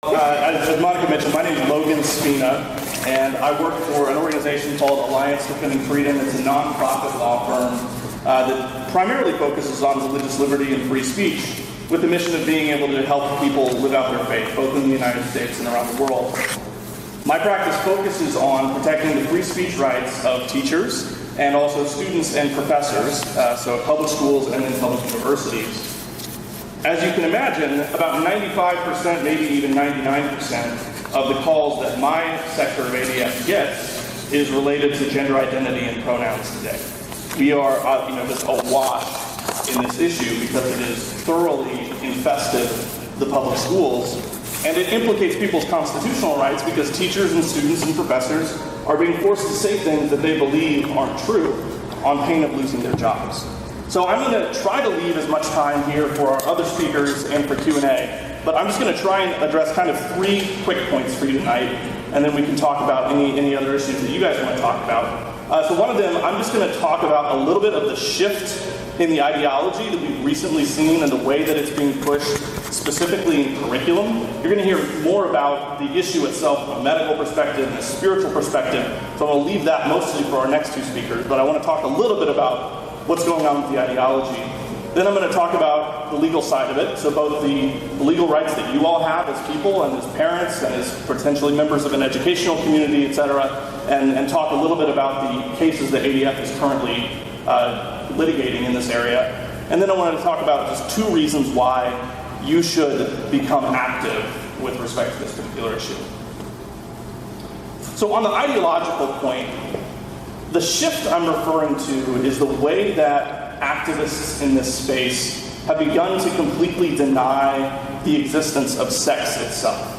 As Monica mentioned, my name is Logan Spena, and I work for an organization called Alliance Defending Freedom. It's a nonprofit law firm that primarily focuses on religious liberty and free speech, with the mission of being able to help people live out their faith, both in the United States and around the world. My practice focuses on protecting the free speech rights of teachers and also students and professors, so at public schools and in public universities. As you can imagine, about 95%, maybe even 99% of the calls that my sector of ADF gets is related to gender identity and pronouns today. We are, just awash in this issue because it is thoroughly infested the public schools, and it implicates people's constitutional rights because teachers and students and professors are being forced to say things that they believe aren't true on pain of losing their jobs. So I'm going to try to leave as much time here for our other speakers and for Q&A, but I'm just going to try and address kind of 3 quick points for you tonight, and then we can talk about any other issues that you guys want to talk about. So one of them, I'm just going to talk about a little bit of the shift in the ideology that we've recently seen and the way that it's being pushed specifically in curriculum. You're going to hear more about the issue itself from a medical perspective and a spiritual perspective, so I'll leave that mostly for our next 2 speakers, but I want to talk a little bit about what's going on with the ideology. Then I'm going to talk about the legal side of it, so both the legal rights that you all have as people and as parents and as potentially members of an educational community, etc., and talk a little bit about the cases that ADF is currently litigating in this area. And then I wanted to talk about just 2 reasons why you should become active with respect to this particular issue. So on the ideological point, the shift I'm referring to is the way that activists in this space have begun to completely deny the existence of sex itself.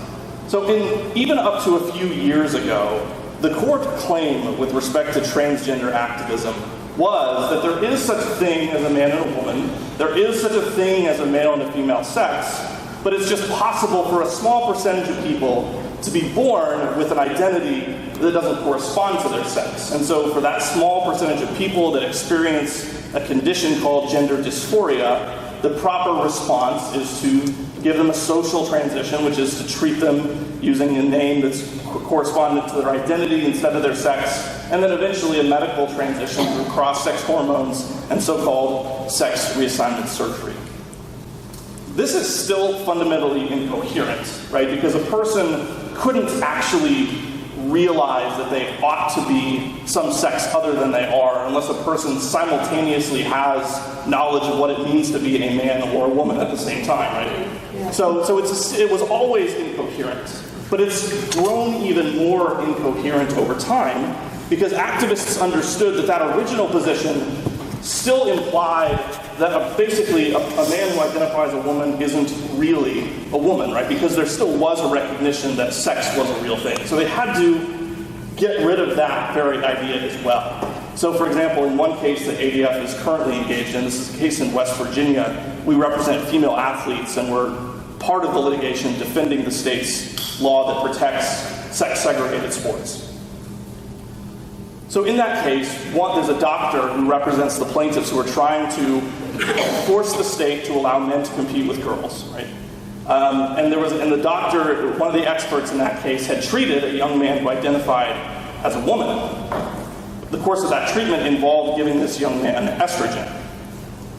So even up to a few years ago, the core claim with respect to transgender activism was that there is such a thing as a man and a woman, there is such a thing as a male and a female sex, but it's just possible for a small percentage of people to be born with an identity that doesn't correspond to their sex. And so for that small percentage of people that experience a condition called gender dysphoria, the proper response is to give them a social transition, which is to treat them using a name that's correspondent to their identity instead of their sex, and then eventually a medical transition through cross-sex hormones and so-called sex reassignment surgery. This is still fundamentally incoherent, right? Because a person couldn't actually realize that they ought to be some sex other than they are unless a person simultaneously has knowledge of what it means to be a man or a woman at the same time, right? Yeah. So it was always incoherent, but it's grown even more incoherent over time because activists understood that original position still implied that basically a man who identifies a woman isn't really a woman, right? Because there still was a recognition that sex was a real thing. So they had to get rid of that very idea as well. So for example, in one case that ADF is currently engaged in, this is a case in West Virginia, we represent female athletes and we're part of the litigation defending the state's law that protects sex-segregated sports. So in that case, there's a doctor who represents the plaintiffs who are trying to force the state to allow men to compete with girls, right? And the doctor, one of the experts in that case, had treated a young man who identified as a woman. The course of that treatment involved giving this young man estrogen.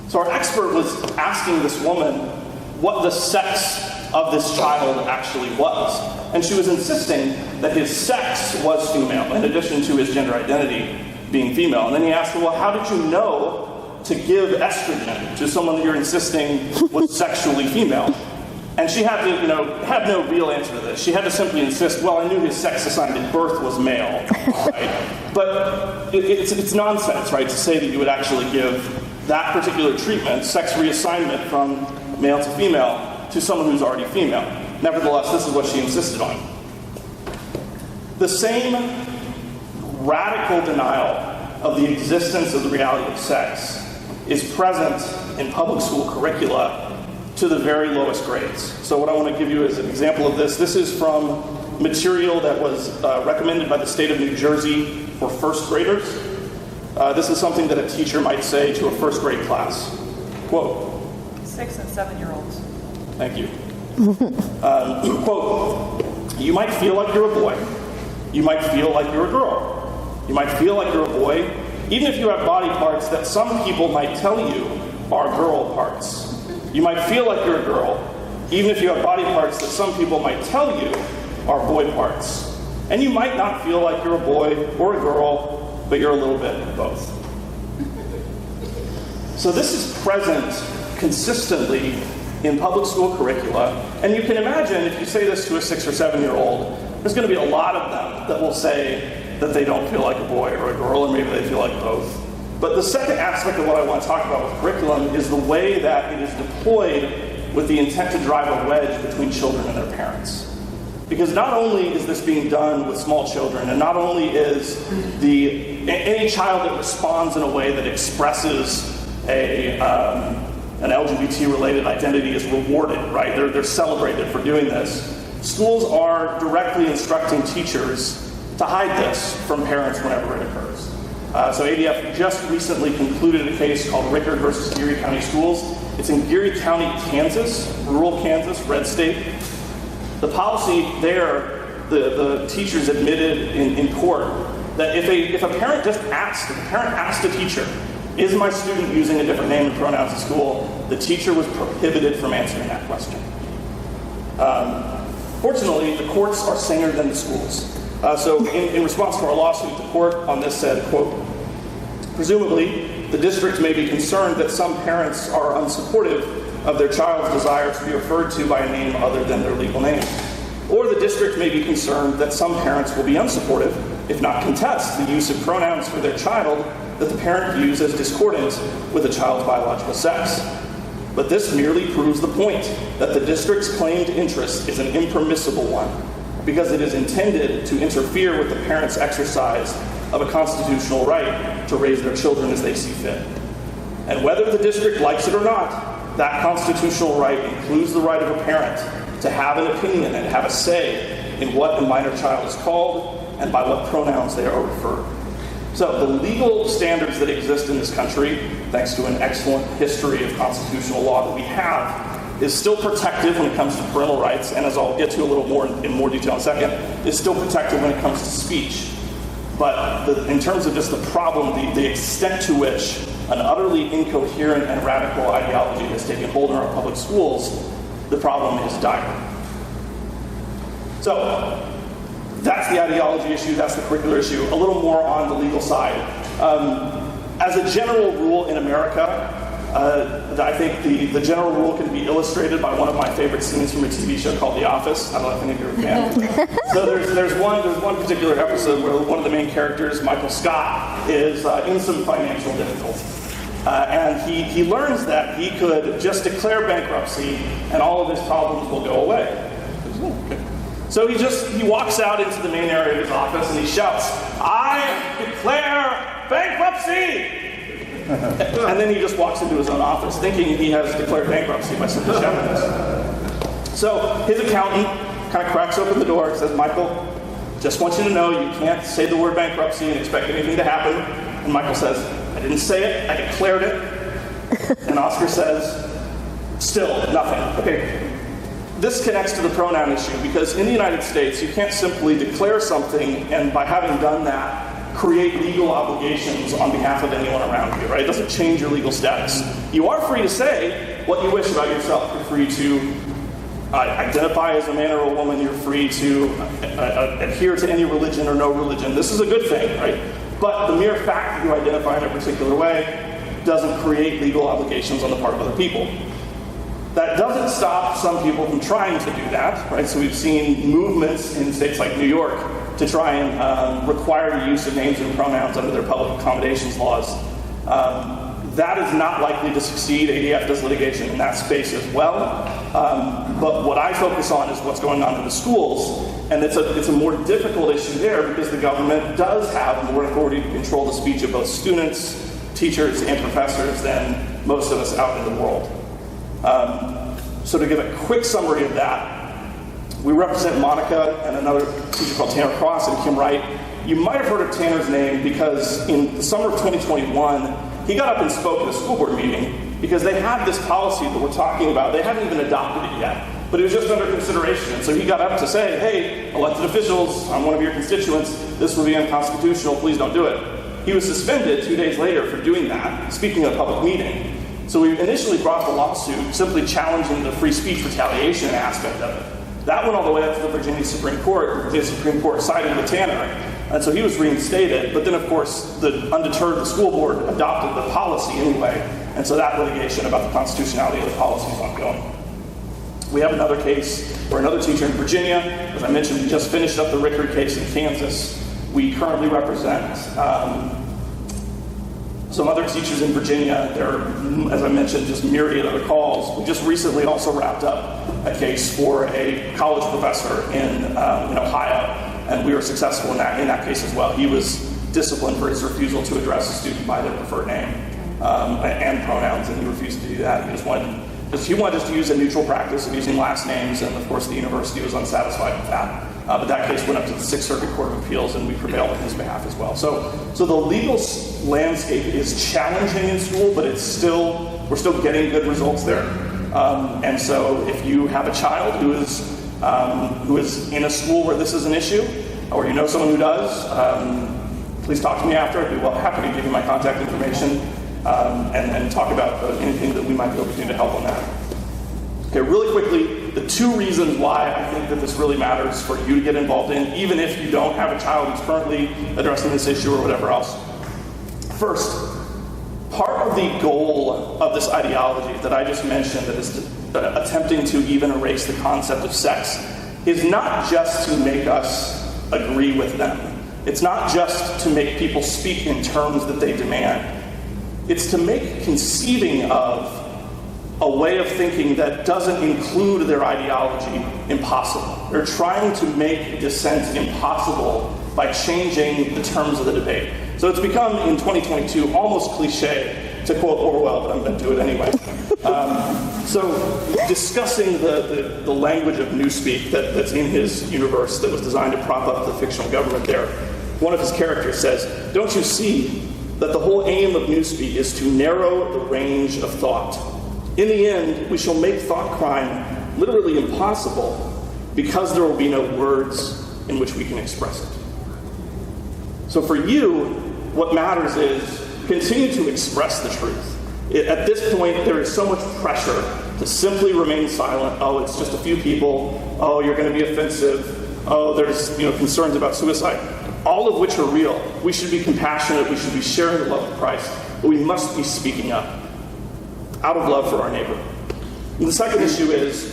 So our expert was asking this woman what the sex of this child actually was. And she was insisting that his sex was female, in addition to his gender identity being female. And then he asked her, well, how did you know to give estrogen to someone that you're insisting was sexually female? And she had to, had no real answer to this. She had to simply insist, well, I knew his sex assigned at birth was male, right? But it's nonsense, right, to say that you would actually give that particular treatment, sex reassignment from male to female, to someone who's already female. Nevertheless, this is what she insisted on. The same radical denial of the existence of the reality of sex is present in public school curricula to the very lowest grades. So what I want to give you as an example of this is from material that was recommended by the state of New Jersey for first graders. This is something that a teacher might say to a first grade class. Quote, 6 and 7-year-olds. Thank you. Quote, "You might feel like you're a boy. You might feel like you're a girl. You might feel like you're a boy, even if you have body parts that some people might tell you are girl parts. You might feel like you're a girl, even if you have body parts that some people might tell you are boy parts. And you might not feel like you're a boy or a girl, but you're a little bit of both." So this is present consistently in public school curricula, and you can imagine if you say this to a 6 or 7-year-old, there's going to be a lot of them that will say that they don't feel like a boy or a girl, or maybe they feel like both. But the second aspect of what I want to talk about with curriculum is the way that it is deployed with the intent to drive a wedge between children and their parents. Because not only is this being done with small children, and not only is any child that responds in a way that expresses an LGBT-related identity is rewarded, right? They're celebrated for doing this. Schools are directly instructing teachers to hide this from parents whenever it occurs. So ADF just recently concluded a case called Rickard versus Geary County Schools. It's in Geary County, Kansas, rural Kansas, red state. The policy there, the teachers admitted in court that if a parent asked a teacher, "Is my student using a different name and pronouns at school?" the teacher was prohibited from answering that question. Fortunately, the courts are saner than the schools. So in response to our lawsuit, the court on this said, quote, "Presumably, the district may be concerned that some parents are unsupportive of their child's desire to be referred to by a name other than their legal name. Or the district may be concerned that some parents will be unsupportive, if not contest, the use of pronouns for their child that the parent views as discordant with the child's biological sex. But this merely proves the point that the district's claimed interest is an impermissible one, because it is intended to interfere with the parent's exercise of a constitutional right to raise their children as they see fit. And whether the district likes it or not, that constitutional right includes the right of a parent to have an opinion and have a say in what a minor child is called and by what pronouns they are referred." So the legal standards that exist in this country, thanks to an excellent history of constitutional law that we have, is still protective when it comes to parental rights, and as I'll get to a little more in more detail in a second, is still protective when it comes to speech. But in terms of just the problem, the extent to which an utterly incoherent and radical ideology has taken hold in our public schools, the problem is dire. So that's the ideology issue, that's the curricular issue. A little more on the legal side. As a general rule in America, I think the general rule can be illustrated by one of my favorite scenes from a TV show called The Office. I don't know if any of you are a fan. So there's one particular episode where one of the main characters, Michael Scott, is in some financial difficulty. And he learns that he could just declare bankruptcy and all of his problems will go away. So he walks out into the main area of his office and he shouts, "I declare bankruptcy!" And then he just walks into his own office thinking he has declared bankruptcy by simply shouting this. So his accountant kind of cracks open the door and says, "Michael, just want you to know you can't say the word bankruptcy and expect anything to happen." And Michael says, "I didn't say it, I declared it." And Oscar says, "Still, nothing." Okay, this connects to the pronoun issue because in the United States, you can't simply declare something and by having done that, create legal obligations on behalf of anyone around you, right? It doesn't change your legal status. You are free to say what you wish about yourself. You're free to identify as a man or a woman. You're free to adhere to any religion or no religion. This is a good thing, right? But the mere fact that you identify in a particular way doesn't create legal obligations on the part of other people. That doesn't stop some people from trying to do that, right? So we've seen movements in states like New York to try and require the use of names and pronouns under their public accommodations laws. That is not likely to succeed. ADF does litigation in that space as well. But what I focus on is what's going on in the schools. And it's a more difficult issue there because the government does have more authority to control the speech of both students, teachers, and professors than most of us out in the world. So to give a quick summary of that, we represent Monica and another teacher called Tanner Cross and Kim Wright. You might have heard of Tanner's name because in the summer of 2021, he got up and spoke at a school board meeting because they had this policy that we're talking about. They hadn't even adopted it yet. but it was just under consideration. And so he got up to say, hey, elected officials, I'm one of your constituents, this would be unconstitutional, please don't do it. He was suspended 2 days later for doing that, speaking at a public meeting. So we initially brought the lawsuit simply challenging the free speech retaliation aspect of it. That went all the way up to the Virginia Supreme Court. The Virginia Supreme Court sided with Tanner, and so he was reinstated. But then, of course, undeterred, the school board adopted the policy anyway, and so that litigation about the constitutionality of the policy is ongoing. We have another case where another teacher in Virginia, as I mentioned, we just finished up the Rickard case in Kansas. We currently represent some other teachers in Virginia. There are, as I mentioned, just myriad other calls. We just recently also wrapped up a case for a college professor in Ohio, and we were successful in that case as well. He was disciplined for his refusal to address a student by their preferred name and pronouns, and he refused to do that. He wanted us to use a neutral practice of using last names, and of course the university was unsatisfied with that. But that case went up to the Sixth Circuit Court of Appeals, and we prevailed on his behalf as well. So the legal landscape is challenging in school, but we're still getting good results there. And so if you have a child who is in a school where this is an issue, or you know someone who does, please talk to me after. I'd be happy to give you my contact information and talk about anything that we might be able to do to help on that. Okay, really quickly, the two reasons why I think that this really matters for you to get involved in, even if you don't have a child who's currently addressing this issue or whatever else. First, part of the goal of this ideology that I just mentioned, that is attempting to even erase the concept of sex, is not just to make us agree with them. It's not just to make people speak in terms that they demand. It's to make conceiving of a way of thinking that doesn't include their ideology impossible. They're trying to make dissent impossible by changing the terms of the debate. So it's become, in 2022, almost cliche to quote Orwell, but I'm going to do it anyway. So discussing the language of newspeak that's in his universe that was designed to prop up the fictional government there, one of his characters says, "Don't you see that the whole aim of newspeak is to narrow the range of thought? In the end, we shall make thought crime literally impossible because there will be no words in which we can express it." So for you, what matters is continue to express the truth. At this point, there is so much pressure to simply remain silent. Oh, it's just a few people. Oh, you're going to be offensive. Oh, there's concerns about suicide. All of which are real. We should be compassionate. We should be sharing the love of Christ. But we must be speaking up out of love for our neighbor. And the second issue is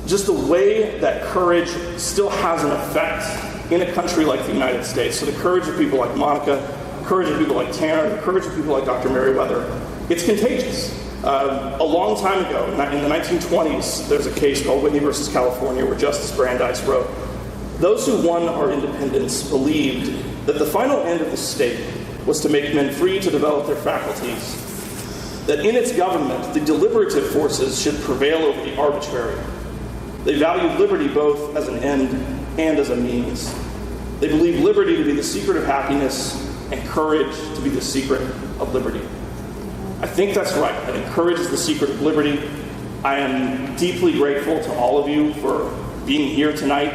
just the way that courage still has an effect in a country like the United States. So the courage of people like Monica, the courage of people like Tanner, the courage of people like Dr. Merriweather, it's contagious. A long time ago, in the 1920s, there's a case called Whitney versus California where Justice Brandeis wrote, "Those who won our independence believed that the final end of the state was to make men free to develop their faculties, that in its government the deliberative forces should prevail over the arbitrary. They valued liberty both as an end and as a means. They believed liberty to be the secret of happiness and courage to be the secret of liberty." I think that's right. I think courage is the secret of liberty. I am deeply grateful to all of you for being here tonight,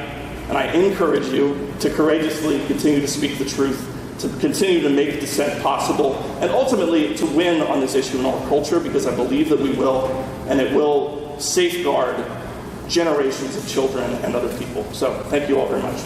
and I encourage you to courageously continue to speak the truth, to continue to make dissent possible, and ultimately to win on this issue in our culture, because I believe that we will, and it will safeguard generations of children and other people. So thank you all very much.